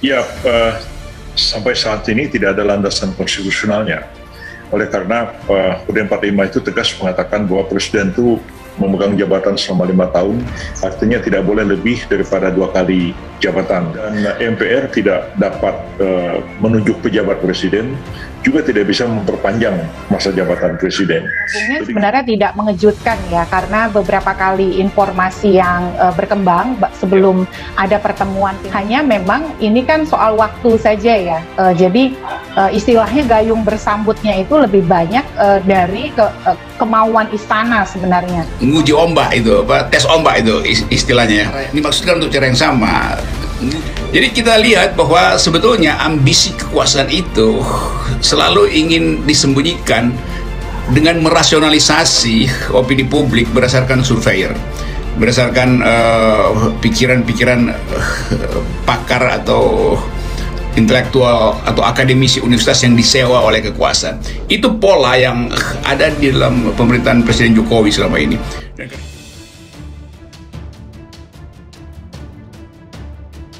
Ya, sampai saat ini tidak ada landasan konstitusionalnya. Oleh karena UUD 45 itu tegas mengatakan bahwa presiden itu memegang jabatan selama 5 tahun, artinya tidak boleh lebih daripada 2 kali jabatan. Dan MPR tidak dapat menunjuk pejabat presiden, juga tidak bisa memperpanjang masa jabatan presiden. Sebenarnya tidak mengejutkan ya, karena beberapa kali informasi yang berkembang sebelum ada pertemuan. Hanya memang ini kan soal waktu saja ya, jadi istilahnya gayung bersambutnya itu lebih banyak dari kemauan istana sebenarnya. Menguji ombak itu, tes ombak itu istilahnya. Ini maksudnya untuk cara yang sama. Jadi kita lihat bahwa sebetulnya ambisi kekuasaan itu selalu ingin disembunyikan dengan merasionalisasi opini publik berdasarkan surveyor, berdasarkan pikiran-pikiran pakar atau intelektual atau akademisi universitas yang disewa oleh kekuasaan. Itu pola yang ada di dalam pemerintahan Presiden Jokowi selama ini.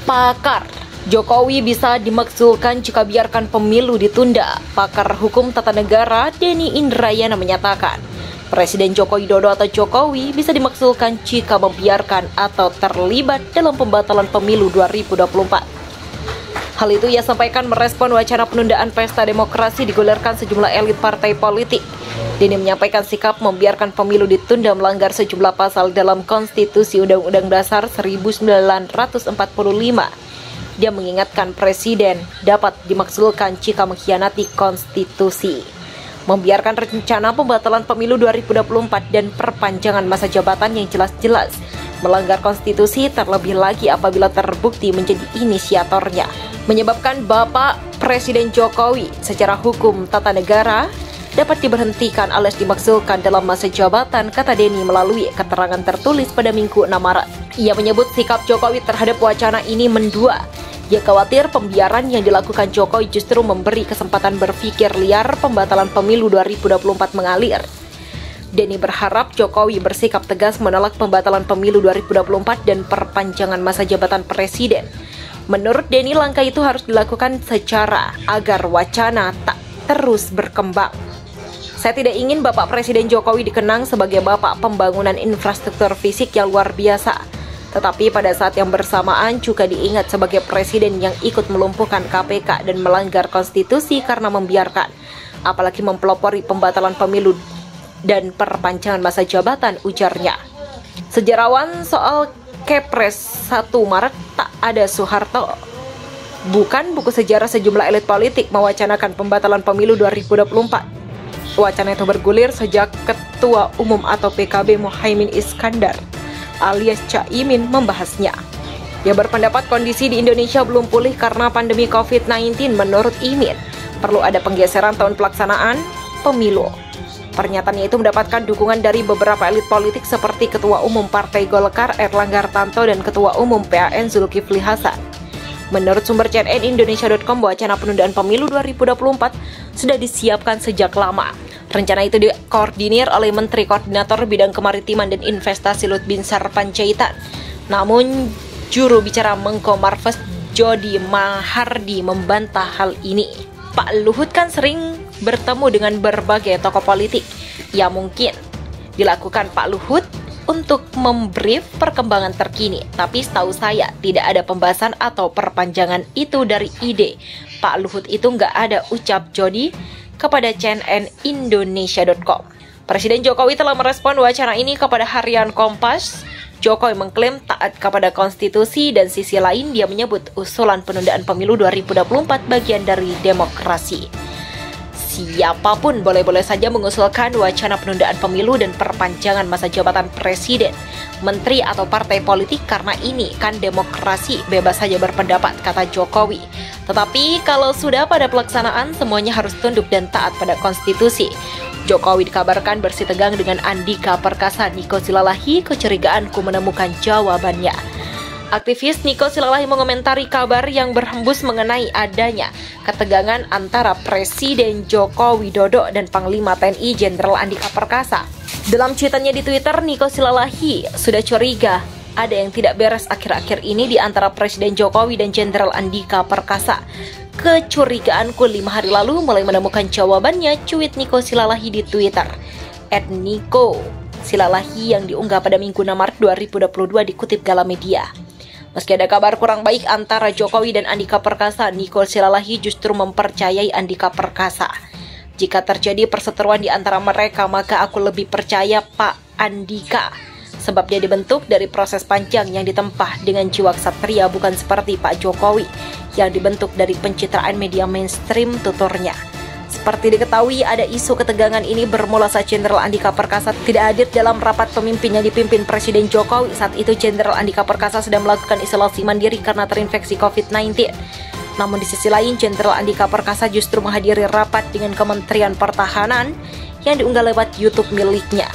Pakar, Jokowi bisa dimakzulkan jika biarkan pemilu ditunda. Pakar hukum tata negara Denny Indrayana menyatakan, Presiden Joko Widodo atau Jokowi bisa dimakzulkan jika membiarkan atau terlibat dalam pembatalan pemilu 2024. Hal itu ia sampaikan merespon wacana penundaan pesta demokrasi digulirkan sejumlah elit partai politik. Denny menyampaikan sikap membiarkan pemilu ditunda melanggar sejumlah pasal dalam Konstitusi Undang-Undang Dasar 1945. Dia mengingatkan Presiden dapat dimakzulkan jika mengkhianati konstitusi. Membiarkan rencana pembatalan pemilu 2024 dan perpanjangan masa jabatan yang jelas-jelas melanggar konstitusi, terlebih lagi apabila terbukti menjadi inisiatornya, menyebabkan Bapak Presiden Jokowi secara hukum tata negara dapat diberhentikan alias dimakzulkan dalam masa jabatan, kata Denny melalui keterangan tertulis pada Minggu 6 Maret. Ia menyebut sikap Jokowi terhadap wacana ini mendua. Dia khawatir pembiaran yang dilakukan Jokowi justru memberi kesempatan berpikir liar pembatalan pemilu 2024 mengalir. Denny berharap Jokowi bersikap tegas menolak pembatalan pemilu 2024 dan perpanjangan masa jabatan presiden. Menurut Denny, langkah itu harus dilakukan secara agar wacana tak terus berkembang. Saya tidak ingin Bapak Presiden Jokowi dikenang sebagai Bapak pembangunan infrastruktur fisik yang luar biasa. Tetapi pada saat yang bersamaan juga diingat sebagai Presiden yang ikut melumpuhkan KPK dan melanggar konstitusi karena membiarkan, apalagi mempelopori pembatalan pemilu dan perpanjangan masa jabatan, ujarnya. Sejarawan soal Kepres 1 Maret tak ada Soeharto. Bukan buku sejarah sejumlah elit politik mewacanakan pembatalan pemilu 2024. Wacana itu bergulir sejak Ketua Umum atau PKB Muhaimin Iskandar alias Caimin membahasnya. Dia berpendapat kondisi di Indonesia belum pulih karena pandemi COVID-19. Menurut Imin, perlu ada penggeseran tahun pelaksanaan pemilu. Pernyataannya itu mendapatkan dukungan dari beberapa elit politik seperti Ketua Umum Partai Golkar Erlangga Hartarto dan Ketua Umum PAN Zulkifli Hasan. Menurut sumber CNN Indonesia.com, wacana penundaan pemilu 2024 sudah disiapkan sejak lama. Rencana itu dikoordinir oleh Menteri Koordinator Bidang Kemaritiman dan Investasi Luhut Binsar Panjaitan. Namun, juru bicara Menko Marves Jody Mahardi membantah hal ini. Pak Luhut kan sering bertemu dengan berbagai tokoh politik. Ya mungkin dilakukan Pak Luhut untuk membrief perkembangan terkini, tapi setahu saya tidak ada pembahasan atau perpanjangan itu dari ide Pak Luhut itu nggak ada, ucap Jody kepada CNN Indonesia.com. Presiden Jokowi telah merespon wacana ini kepada harian Kompas. Jokowi mengklaim taat kepada konstitusi dan sisi lain dia menyebut usulan penundaan pemilu 2024 bagian dari demokrasi. Siapapun boleh-boleh saja mengusulkan wacana penundaan pemilu dan perpanjangan masa jabatan presiden, menteri atau partai politik karena ini kan demokrasi, bebas saja berpendapat, kata Jokowi. Tetapi kalau sudah pada pelaksanaan semuanya harus tunduk dan taat pada konstitusi. Jokowi dikabarkan bersitegang dengan Andika Perkasa. Niko Silalahi, kecurigaanku menemukan jawabannya. Aktivis Niko Silalahi mengomentari kabar yang berhembus mengenai adanya ketegangan antara Presiden Joko Widodo dan Panglima TNI Jenderal Andika Perkasa. Dalam cuitannya di Twitter, Niko Silalahi sudah curiga ada yang tidak beres akhir-akhir ini di antara Presiden Jokowi dan Jenderal Andika Perkasa. Kecurigaanku 5 hari lalu mulai menemukan jawabannya, cuit Niko Silalahi di Twitter. @Niko Silalahi yang diunggah pada Minggu 6 Maret 2022 dikutip Galamedia. Meski ada kabar kurang baik antara Jokowi dan Andika Perkasa, Niko Silalahi justru mempercayai Andika Perkasa. Jika terjadi perseteruan di antara mereka, maka aku lebih percaya Pak Andika. Sebab dia dibentuk dari proses panjang yang ditempah dengan jiwa ksatria, bukan seperti Pak Jokowi yang dibentuk dari pencitraan media mainstream, tuturnya. Seperti diketahui, ada isu ketegangan ini bermula saat Jenderal Andika Perkasa tidak hadir dalam rapat pemimpin yang dipimpin Presiden Jokowi. Saat itu Jenderal Andika Perkasa sedang melakukan isolasi mandiri karena terinfeksi COVID-19. Namun di sisi lain, Jenderal Andika Perkasa justru menghadiri rapat dengan Kementerian Pertahanan yang diunggah lewat YouTube miliknya.